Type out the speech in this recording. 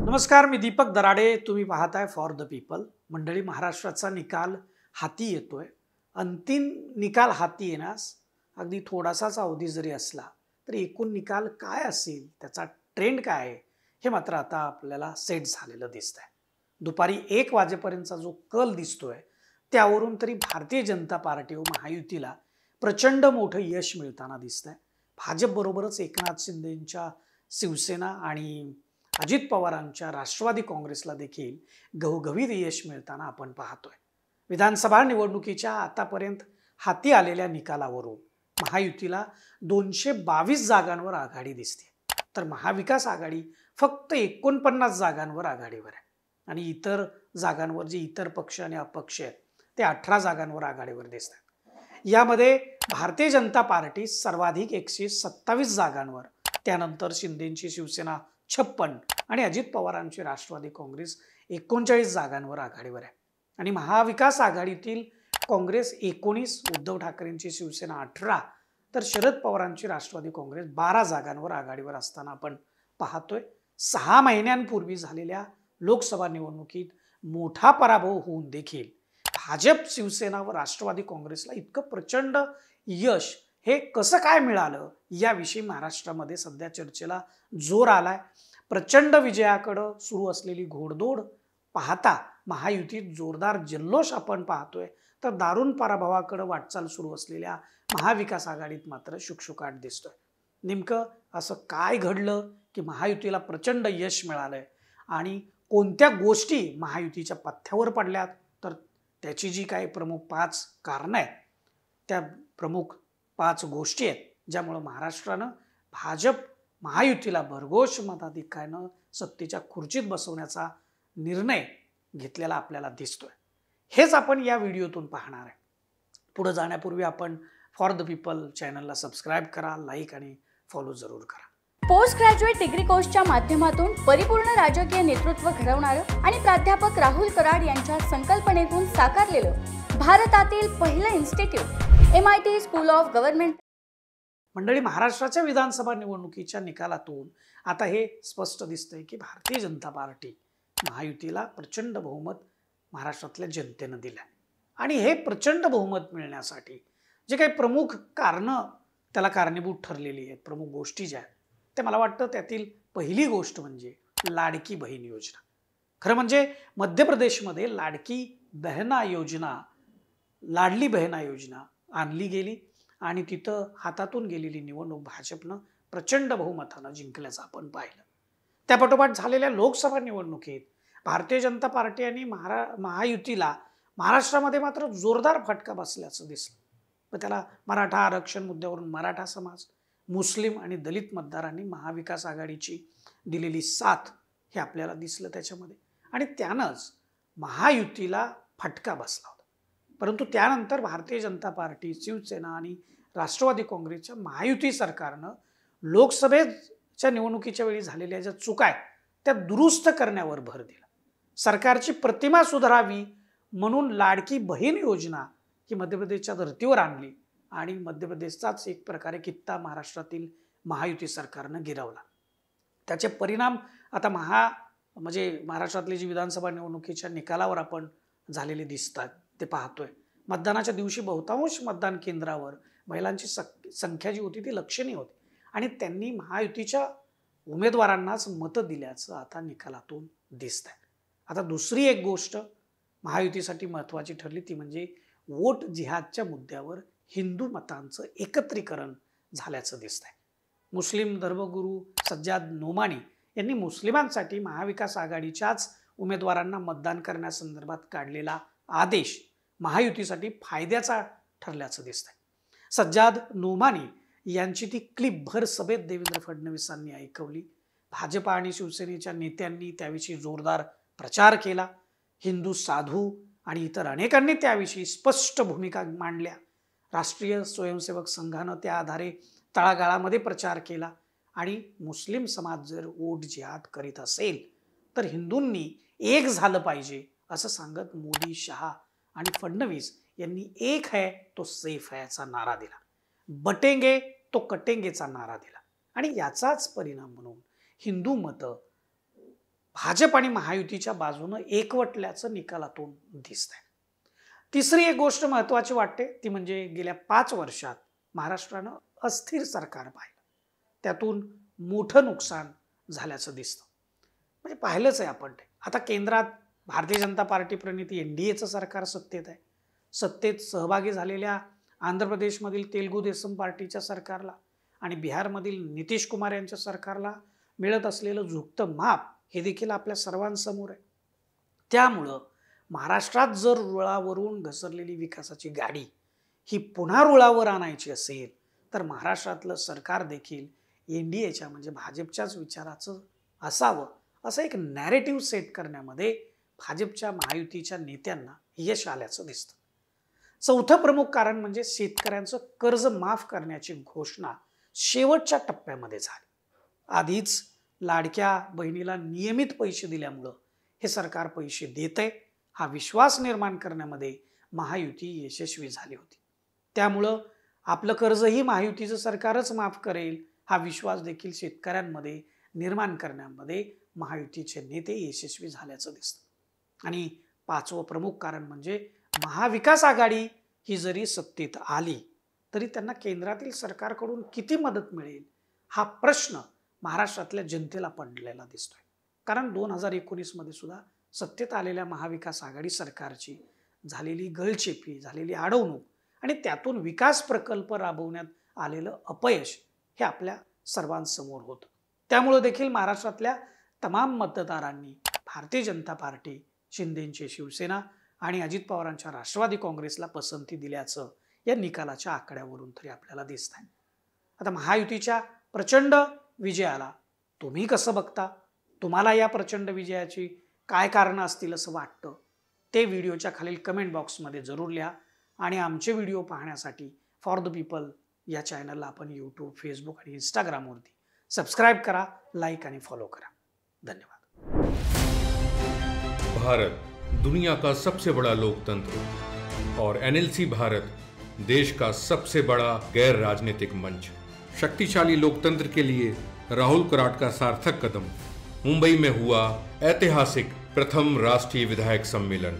नमस्कार, मी दीपक दराडे. तुम्ही पाहताय फॉर द पीपल. मंडळी, महाराष्ट्राचा निकाल हाती येतोय. अंतिम निकाल हाती येण्यास अगदी थोडासाच अवधी जरी असला तरी एकूण निकाल काय असेल, त्याचा ट्रेंड काय आहे, हे मात्र आता आपल्याला सेट झालेलं दिसतंय. दुपारी 1 वाजेपर्यंतचा जो कल दिसतोय त्यावरून तरी भारतीय जनता पार्टी व महायुतीला प्रचंड मोठं यश मिळताना दिसतंय. भाजपबरोबरच एकनाथ शिंदेंच्या शिवसेना आणि अजित पवारांच्या राष्ट्रवादी काँग्रेसला देखील घवघवीत यश मिळताना आपण पाहतोय. विधानसभा निवडणुकीच्या आतापर्यंत हाती आलेल्या निकालावरून महायुतीला 222 जागांवर आघाडी दिसते, तर महाविकास आघाडी फक्त 49 जागांवर आघाडीवर आहे आणि इतर जागांवर जे इतर पक्ष आणि अपक्ष आहेत ते 18 जागांवर आघाडीवर दिसतात. यामध्ये भारतीय जनता पार्टी सर्वाधिक 127 जागांवर, त्यानंतर शिंदेची शिवसेना 56 आणि अजित पवारांची राष्ट्रवादी काँग्रेस 39 जागांवर आघाडीवर आहे आणि महाविकास आघाडीतील काँग्रेस 19, उद्धव ठाकरेंची शिवसेना 18, तर शरद पवारांची राष्ट्रवादी काँग्रेस 12 जागांवर आघाडीवर असताना आपण पाहतोय. 6 महिन्यांपूर्वी झालेल्या लोकसभा निवडणुकीत मोठा पराभव होऊन देखील भाजप, शिवसेना व राष्ट्रवादी काँग्रेसला इतकं प्रचंड यश हे कसं काय मिळालं, याविषयी महाराष्ट्रामध्ये सध्या चर्चेला जोर आलाय. प्रचंड विजयाकडे सुरू असलेली घोडदौड पाहता महायुतीत जोरदार जल्लोष आपण पाहतोय, तर दारुण पराभवाकडे वाटचाल सुरू असलेल्या महाविकास आघाडीत मात्र शुकशुकाट दिसतोय. नेमकं असं काय घडलं की महायुतीला प्रचंड यश मिळालंय आणि कोणत्या गोष्टी महायुतीच्या पथ्यावर पडल्यात, तर त्याची जी काही प्रमुख 5 कारणं आहेत, त्या प्रमुख 5 गोष्टी आहेत ज्यामुळे महाराष्ट्रानं भाजप महायुतीला भरघोष मताधिक्यानं सत्तेच्या खुर्चीत बसवण्याचा निर्णय घेतलेला आपल्याला दिसतोय. हेच आपण या व्हिडिओतून पाहणार आहे. पुढे जाण्यापूर्वी आपण फॉर द पीपल चॅनलला सबस्क्राईब करा, लाईक आणि फॉलो जरूर करा. पोस्ट ग्रॅज्युएट डिग्री कोर्सच्या माध्यमातून परिपूर्ण राजकीय नेतृत्व घडवणारं आणि प्राध्यापक राहुल कराड यांच्या संकल्पनेतून साकारलेलं भारतातील पहिलं institute MIT school of government. मंडळी, महाराष्ट्राच्या विधानसभा निवडणुकीच्या निकालातून आता हे स्पष्ट दिसतंय की भारतीय जनता पार्टी महायुतीला प्रचंड बहुमत महाराष्ट्रातल्या जनतेनं दिलं आणि हे प्रचंड बहुमत मिळण्यासाठी जे काही प्रमुख कारणं त्याला कारणीभूत ठरलेली आहेत, प्रमुख गोष्टी ज्या आहेत, ते मला वाटतं त्यातील पहिली गोष्ट म्हणजे लाडकी बहीण योजना. खरं म्हणजे मध्य प्रदेशमध्ये लाडली बहना योजना आणली गेली आणि तिथं हातातून गेलेली निवडणूक भाजपनं प्रचंड बहुमतानं जिंकल्याचं आपण पाहिलं. त्यापाठोपाठ झालेल्या लोकसभा निवडणुकीत भारतीय जनता पार्टी आणि महायुतीला महाराष्ट्रामध्ये मात्र जोरदार फटका बसल्याचं दिसलं. पण त्याला मराठा आरक्षण मुद्द्यावरून मराठा समाज, मुस्लिम आणि दलित मतदारांनी महाविकास आघाडीची दिलेली साथ हे आपल्याला दिसलं त्याच्यामध्ये आणि त्यानंच महायुतीला फटका बसला होता. परंतु त्यानंतर भारतीय जनता पार्टी, शिवसेना आणि राष्ट्रवादी काँग्रेसच्या महायुती सरकारनं लोकसभेच्या निवडणुकीच्या वेळी झालेल्या ज्या चुका आहेत त्या दुरुस्त करण्यावर भर दिला. सरकारची प्रतिमा सुधारावी म्हणून लाडकी बहीण योजना ही मध्य प्रदेशच्या धर्तीवर आणली आणि मध्य प्रदेशचाच एक प्रकारे कित्ता महाराष्ट्रातील महायुती सरकारनं गिरवला. त्याचे परिणाम आता महाराष्ट्रातली जी विधानसभा निवडणुकीच्या निकालावर आपण झालेले दिसतात ते पाहतोय. मतदानाच्या दिवशी बहुतांश मतदान केंद्रावर महिलांची संख्या जी होती ती लक्षणीय होती आणि त्यांनी महायुतीच्या उमेदवारांनाच मतं दिल्याचं आता निकालातून दिसतंय. आता दुसरी एक गोष्ट महायुतीसाठी महत्त्वाची ठरली ती म्हणजे वोट जिहादच्या मुद्द्यावर हिंदू मतांचं एकत्रीकरण झाल्याचं दिसतंय. मुस्लिम धर्मगुरू सज्जाद नोमानी यांनी मुस्लिमांसाठी महाविकास आघाडीच्याच उमेदवारांना मतदान करण्यासंदर्भात काढलेला आदेश महायुतीसाठी फायद्याचा ठरल्याचं दिसतंय. सज्जाद नोमानी यांची ती क्लिप भर सभेत देवेंद्र फडणवीसांनी ऐकवली. भाजपा आणि शिवसेनेच्या नेत्यांनी त्याविषयी जोरदार प्रचार केला. हिंदू साधू आणि इतर अनेकांनी त्याविषयी स्पष्ट भूमिका मांडल्या. राष्ट्रीय स्वयंसेवक संघानं त्या आधारे तळागाळामध्ये प्रचार केला आणि मुस्लिम समाज जर वोट जिहाद करीत असेल तर हिंदूंनी एक झालं पाहिजे असं सांगत मोदी, शहा आणि फडणवीस यांनी एक है तो सेफ है चा नारा दिला. बटेंगे तो कटेंगेचा नारा दिला आणि याचाच परिणाम म्हणून हिंदू मतं भाजप आणि महायुतीच्या बाजूनं एकवटल्याचं निकालातून दिसतंय. तिसरी एक गोष्ट महत्वाची वाटते ती म्हणजे गेल्या 5 वर्षात महाराष्ट्रानं अस्थिर सरकार पाहिलं, त्यातून मोठं नुकसान झाल्याचं दिसतं. म्हणजे पाहिलंच आहे आपण ते. आता केंद्रात भारतीय जनता पार्टी प्रणित NDAचं सरकार सत्तेत आहे. सत्तेत सहभागी झालेल्या आंध्र प्रदेशमधील तेलुगू देसम पार्टीच्या सरकारला आणि बिहारमधील नितीश कुमार यांच्या सरकारला मिळत असलेलं झुकतं माप हे देखील आपल्या सर्वांसमोर आहे. त्यामुळं महाराष्ट्रात जर रुळावरून घसरलेली विकासाची गाडी ही पुन्हा रुळावर आणायची असेल तर महाराष्ट्रातलं सरकार देखील NDAच्या म्हणजे भाजपच्याच विचाराचं असावं असं एक नॅरेटिव्ह सेट करण्यामध्ये भाजपच्या महायुतीच्या नेत्यांना यश आल्याचं दिसतं. चौथं प्रमुख कारण म्हणजे शेतकऱ्यांचं कर्ज माफ करण्याची घोषणा शेवटच्या टप्प्यामध्ये झाली. आधीच लाडक्या बहिणीला नियमित पैसे दिल्यामुळं हे सरकार पैसे देतंय हा विश्वास निर्माण करण्यामध्ये महायुती यशस्वी झाली होती. त्यामुळं आपलं कर्जही महायुतीचं सरकारच माफ करेल हा विश्वास देखील शेतकऱ्यांमध्ये निर्माण करण्यामध्ये महायुतीचे नेते यशस्वी झाल्याचं दिसतं. आणि 5वं प्रमुख कारण म्हणजे महाविकास आघाडी ही जरी सत्तेत आली तरी त्यांना केंद्रातील सरकारकडून किती मदत मिळेल हा प्रश्न महाराष्ट्रातल्या जनतेला पडलेला दिसतोय. कारण 2019 मध्ये सुद्धा सत्तेत आलेल्या महाविकास आघाडी सरकारची झालेली गळचेपी, झालेली अडवणूक आणि त्यातून विकास प्रकल्प राबवण्यात आलेलं अपयश हे आपल्या सर्वांसमोर होतं. त्यामुळे देखील महाराष्ट्रातल्या तमाम मतदारांनी भारतीय जनता पार्टी, शिंदेची शिवसेना आणि अजित पवारांच्या राष्ट्रवादी काँग्रेसला पसंती दिल्याचं या निकालाच्या आकड्यावरून तरी आपल्याला दिसतंय. आता महायुतीच्या प्रचंड विजयाला तुम्ही कसं बघता? तुम्हाला या प्रचंड विजयाची काय कारणं असतील असं वाटतं ते व्हिडिओच्या खालील कमेंट बॉक्समध्ये जरूर लिहा. आणि आमचे व्हिडिओ पाहण्यासाठी फॉर द पीपल या चॅनलला आपण यूट्यूब, फेसबुक आणि इंस्टाग्रामवरती सबस्क्राईब करा, लाईक आणि फॉलो करा. धन्यवाद. भारत दुनिया का सबसे बड़ा लोकतंत्र और NLC भारत देश का सबसे बड़ा गैर राजनीतिक मंच. शक्तिशाली लोकतंत्र के लिए राहुल कराट का सार्थक कदम. मुंबई में हुआ ऐतिहासिक प्रथम राष्ट्रीय विधायक सम्मेलन.